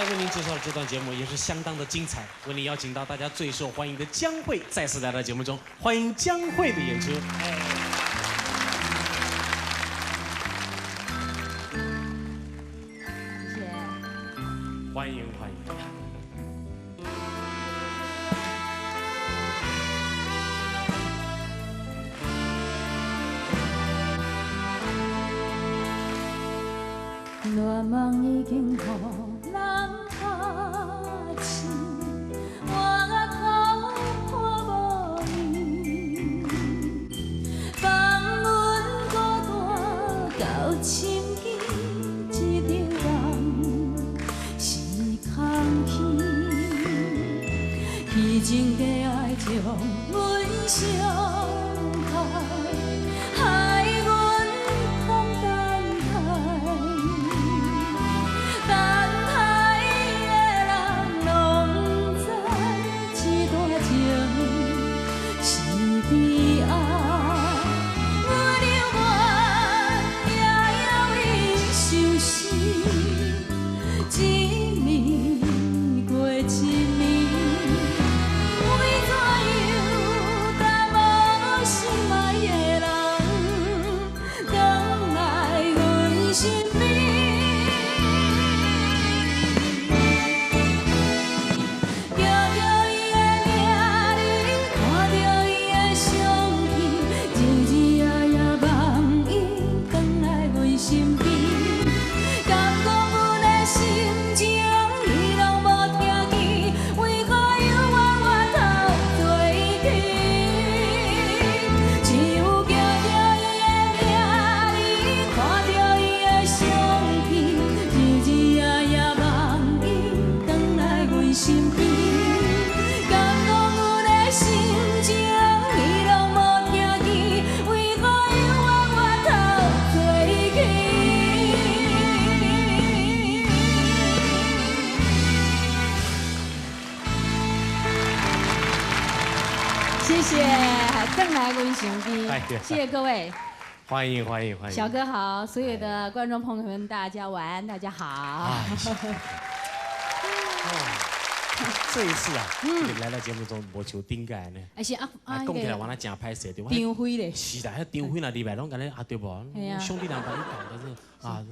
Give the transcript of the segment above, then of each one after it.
来为您介绍的这段节目也是相当的精彩，为您邀请到大家最受欢迎的江蕙再次来到节目中，欢迎江蕙的演出。谢谢。欢迎欢迎。乱梦已经予人拍醒，我头看无伊，放阮孤单到深更，一个人是空虚，虚情假爱将阮伤害，害阮空等待。等待的人拢知，一段情是悲哀。阮犹原也要伊相思，一暝过一暝，为怎样等无心爱的人，回来阮身边？谢谢，更来温雄斌，谢谢各位，欢迎欢迎欢迎。小哥好，所有的观众朋友们，大家晚安，大家好。这一次啊，来到节目中无像顶届呢，而且讲起来我那真歹势对。张飞咧，是啦，迄张飞那礼拜拢甲你对不？兄弟俩把你搞得是啊，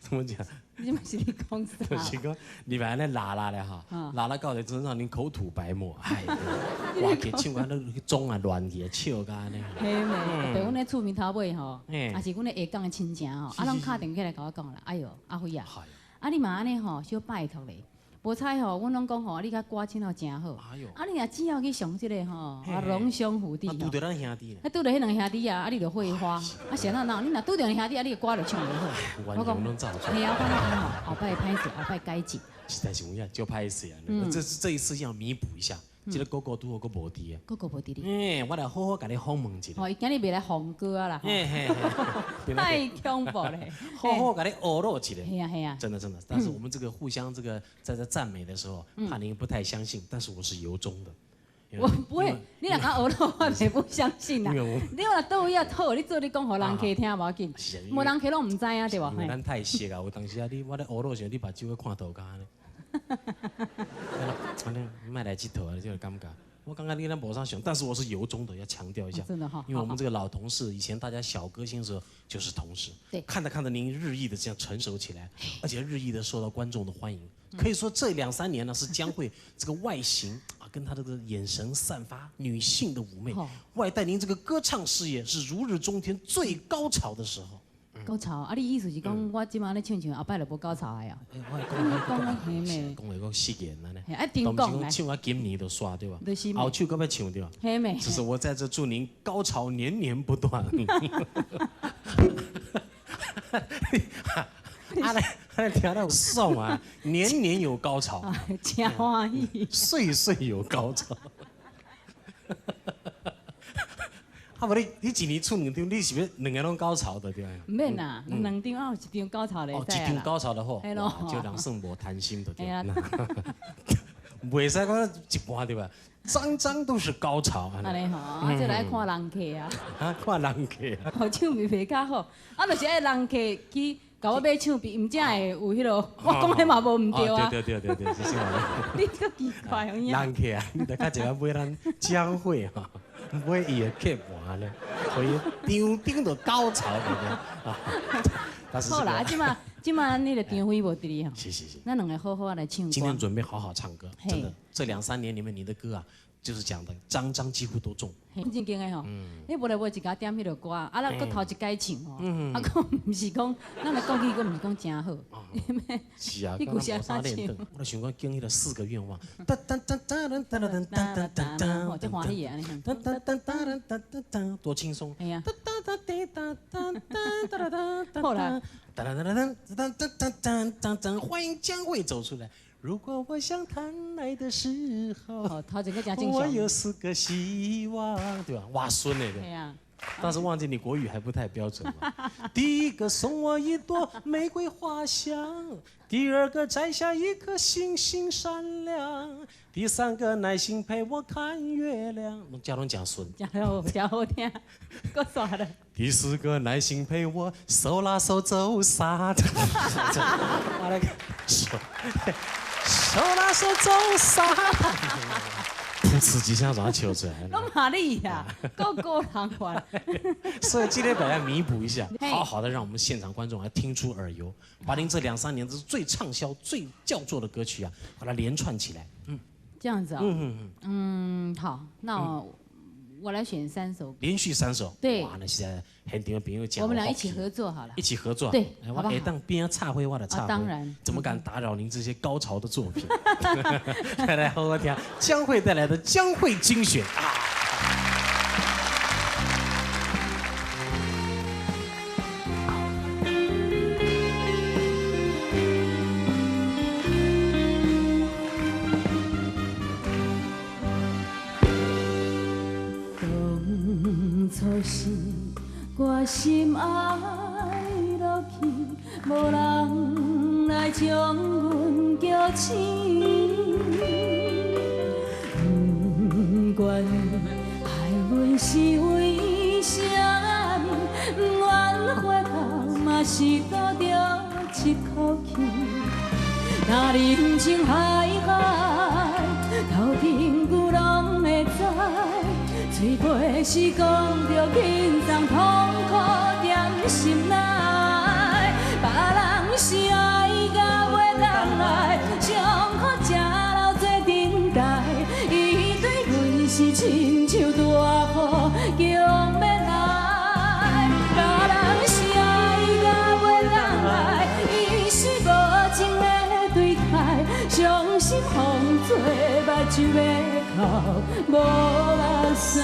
怎么讲？你嘛是你讲啥？就是讲礼拜那拉咧哈，拉到就真让你口吐白沫，哎，哇，给唱啊那钟啊乱去，笑甲安尼。嘿咩？对，阮咧厝边头尾吼，也是阮咧下港的亲情吼，拢敲电话来甲我讲啦，哎哟，阿辉啊，你嘛安尼吼，小拜托咧。无彩吼，阮拢讲吼，你甲歌唱吼真好。你若只要去上即个吼，龙兄虎弟吼。拄着咱兄弟。拄着迄两兄弟啊，你就会花。谁那你若拄着兄弟啊，你歌就唱袂好。我讲拢照出。嘿啊，我讲吼，后摆歹势，后摆改进。实在是有影，就歹势啊。这一次要弥补一下。这个哥哥拄好个无伫啊。哥哥无伫哩。我来好好甲你访问一下。哦，伊今日袂来访歌啊啦。太恐怖咧。好好甲你学络一下。嘿啊嘿啊。真的真的，但是我们这个互相这个在这赞美的时候，怕您不太相信，但是我是由衷的。我不会，你若讲学络，我袂不相信啦。你若倒位啊好，你做你讲互人客听无要紧，无人客拢唔知啊，对无？咱太熟啊，有当时啊，我咧学络时，你把酒看头家呢。安尼，卖来佚佗啊，这个感觉。我刚刚你咱无啥想，但是我是由衷的要强调一下，真的哈，因为我们这个老同事，以前大家小歌星的时候就是同事，对，看着您日益的这样成熟起来，而且日益的受到观众的欢迎，可以说这2、3年呢是江蕙这个外形啊，跟她这个眼神散发女性的妩媚，外带您这个歌唱事业是如日中天最高潮的时候。高潮啊！你意思是讲我即马咧唱，后摆就无高潮的啊？我讲嘿咩？讲来讲4年了呢。一定讲唱到今年就煞对吧？就是后首搁要唱对吧？嘿咩？只是我在这祝您高潮年年不断。听到有爽啊，年年有高潮，真欢喜，岁岁有高潮。啊，无你一年出2张，你是要2个拢高潮的对啊？唔免啦，2张啊，有1张高潮咧。哦，1张高潮的好，就人算无贪心的对啊。袂使讲一半对吧？张张都是高潮。安尼吼，这来看人客啊。啊，看人客。好唱咪袂较好，就是爱人客去甲我买唱片，唔正会有迄落，我讲的嘛无唔对啊。对，这是嘛？你个奇怪有影。人客啊，你大家就要买咱教会哈，买伊的客盘咧，可以场到高潮的啊。好啦，即马咱那个张飞无伫哩吼。是。咱两个好好来唱歌。今天准备好好唱歌，真的，这2、3年里面你的歌啊，就是讲的张几乎都中。正经的吼，你无来无一家点迄落歌，啊，咱搁头一改唱吼，啊，搁毋是讲，咱来讲起，搁毋是讲真好。是啊，你故事啥唱？我就想讲经历了4个愿望。哦，这欢喜啊！多轻松。哎呀。好啦。欢迎将会走出来。如果我想谈爱的时候，我有4个希望，对吧？哇，孙来的。对呀。但是忘记你国语还不太标准嘛。第1个送我一朵玫瑰花香，第2个摘下一颗星星闪亮，第3个耐心陪我看月亮。叫侬讲孙，真好听，够耍了。第4个耐心陪我手拉手走沙滩。我来看，手拉手走沙滩。噗呲几下让它笑出来。拢嘛你呀，够人玩。所以今天把它弥补一下，好好的让我们现场观众来听出耳油，把您这2、3年最畅销、最叫座的歌曲啊，把它连串起来。这样子啊。好，那我来选3首。连续3首。对。哇，那现在很多朋友讲。我们俩一起合作好了。一起合作。对。我可以当边插灰，我的插灰。当然。怎么敢打扰您这些高潮的作品？来好好听，将会带来的将会精选啊！我心爱落去，无人来将阮叫醒。不管爱阮是为啥物，不愿回头嘛是赌着一口气。若人情海海，头顶牛拢会知。嘴巴是讲着轻松痛苦踮心内，别人是爱甲袂人来，伤苦吃流做等待。伊对阮是亲像大雨强要来，别人是爱甲袂人来，伊是无情的对待，伤心风做目睭要哭，无目屎。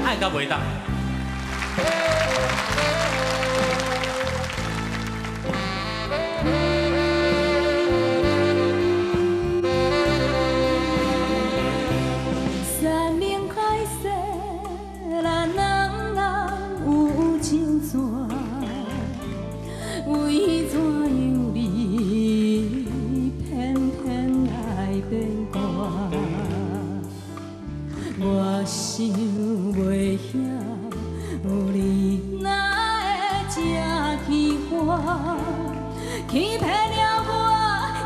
爱甲袂当。山明海誓，咱人有情线，为怎样你偏偏来变卦？我想袂晓，有你哪会这奇花，欺骗了我，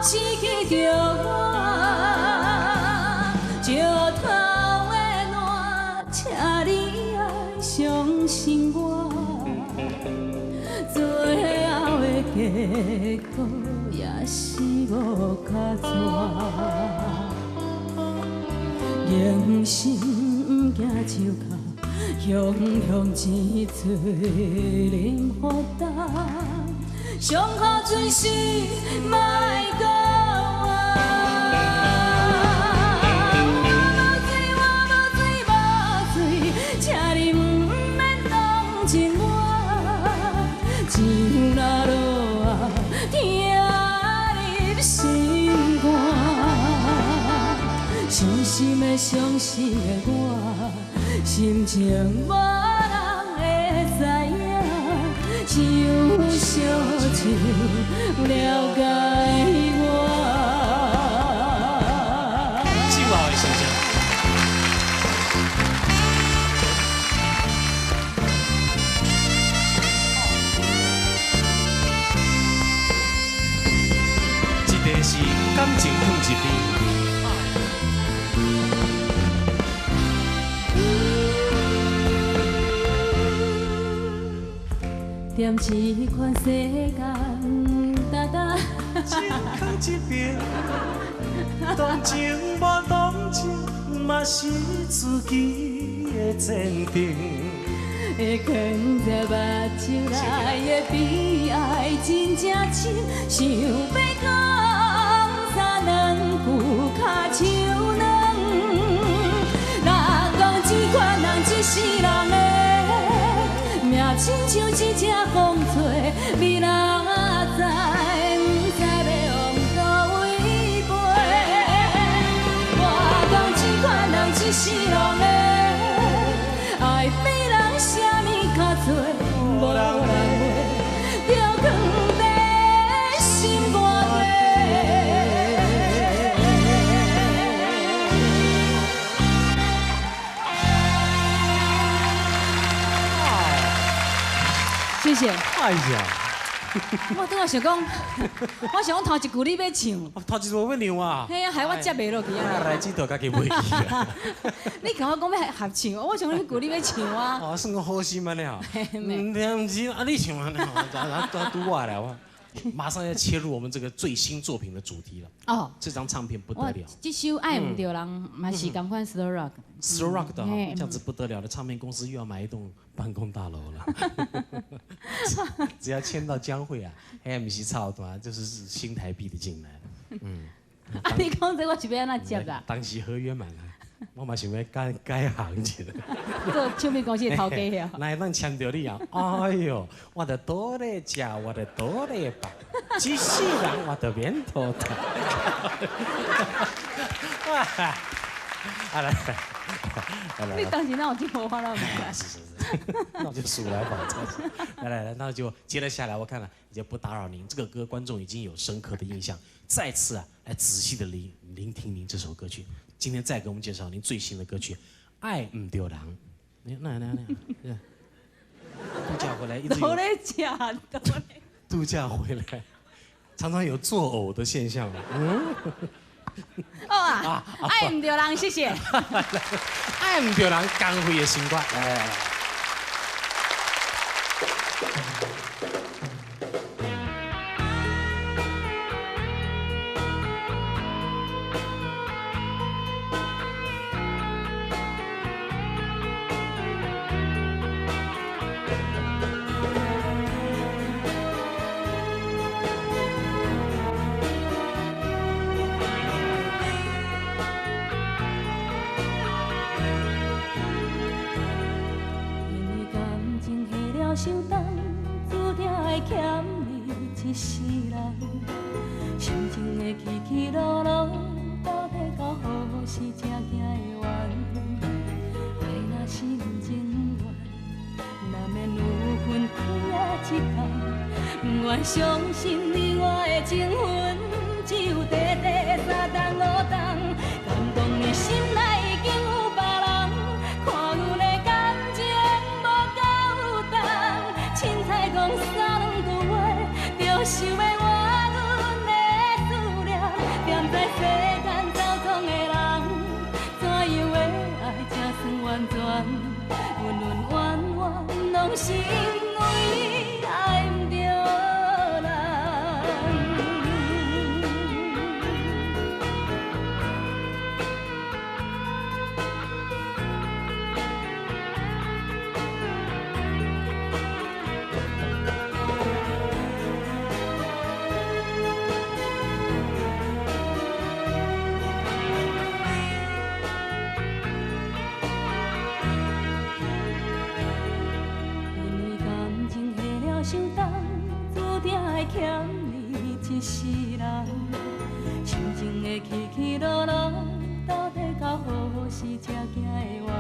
失去着我。石头的烂，请你爱相信我，最后的结果也是无卡纸。人生不惊手脚，雄雄一嘴忍负担，伤口准是莫讲我。我无罪，请你不免同情我，情若落啊，听入心肝。伤心的伤心的我，心情无人会知影，只有烧酒了解我。敬老的形象。是感情放一边。点一款世间，哒哒。情放一边，动情无动情，嘛是自己的坚定。会藏在目睭内的悲哀真正深，想要讲三两句脚手软。人讲这款人一世人的命，亲像一只风吹，你若知，不知要往倒位飞。我讲这款人一世人的爱比。啥物较多，无人会，就放在心肝底。谢谢。哎呀，我拄仔想讲，我想讲头一句你要唱，头一次要唱啊。嘿啊，害我接袂落去啊。来这头家己袂记啊。你甲我讲要合唱，我想迄句你要唱啊。哦，算个好心安尼啊。唔是啊，你唱啊，拄我来我。马上要切入我们这个最新作品的主题了。哦，这张唱片不得了。这首《爱唔着人》嘛是同款 slow rock。slow rock 的，这样子不得了的，唱片公司又要买一栋办公大楼了。只要签到江蕙啊，还不是操蛋，就是新台币的进来。啊，你讲这我是要安怎接啦？当时合约满了。我嘛想要改行一下，做唱片公司的头家呀。哪会当签到你啊？哎呦，我得多来食，我得多来饱，一世人我得免拖沓。来，你当时哪有这么话了？是，那我就数来吧。来，那就接了下来，我看了也不打扰您，这个歌观众已经有深刻的印象，再次啊来仔细的聆听您这首歌曲。今天再给我们介绍您最新的歌曲《爱唔着人》。那，度假回来一直有。度假回来，常常有作呕的现象。哦啊，爱唔着人，谢谢。爱唔着人，江蕙的新歌。伤重，注定会欠你一世人。心情的起起落落，到底到何时才行会完？爱若是毋情愿，难免有分开一天。不愿相信你我的情分，只有短短3冬5冬。敢讲你心内已经有别人，看阮的感情无够重。凊彩讲三两句话，就想要换阮的思念。踮在世间走通的人，怎样的爱才算完全？恩恩怨怨拢是因为爱唔着人。伤重，注定会欠你一世人。心情的起起落落，到底到何时才行会完？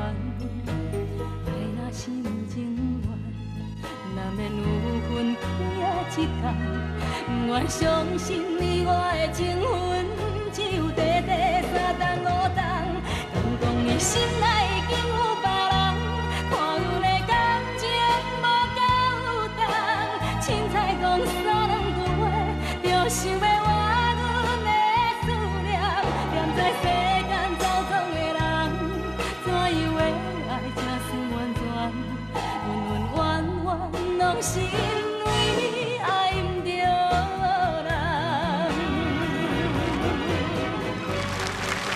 爱若是毋情愿，难免有分开一天。不愿相信你我的情分，只有短短3冬5冬。敢讲你心内已经有别人，看阮的感情无够重。凊彩讲三两句话，就想要换阮的心。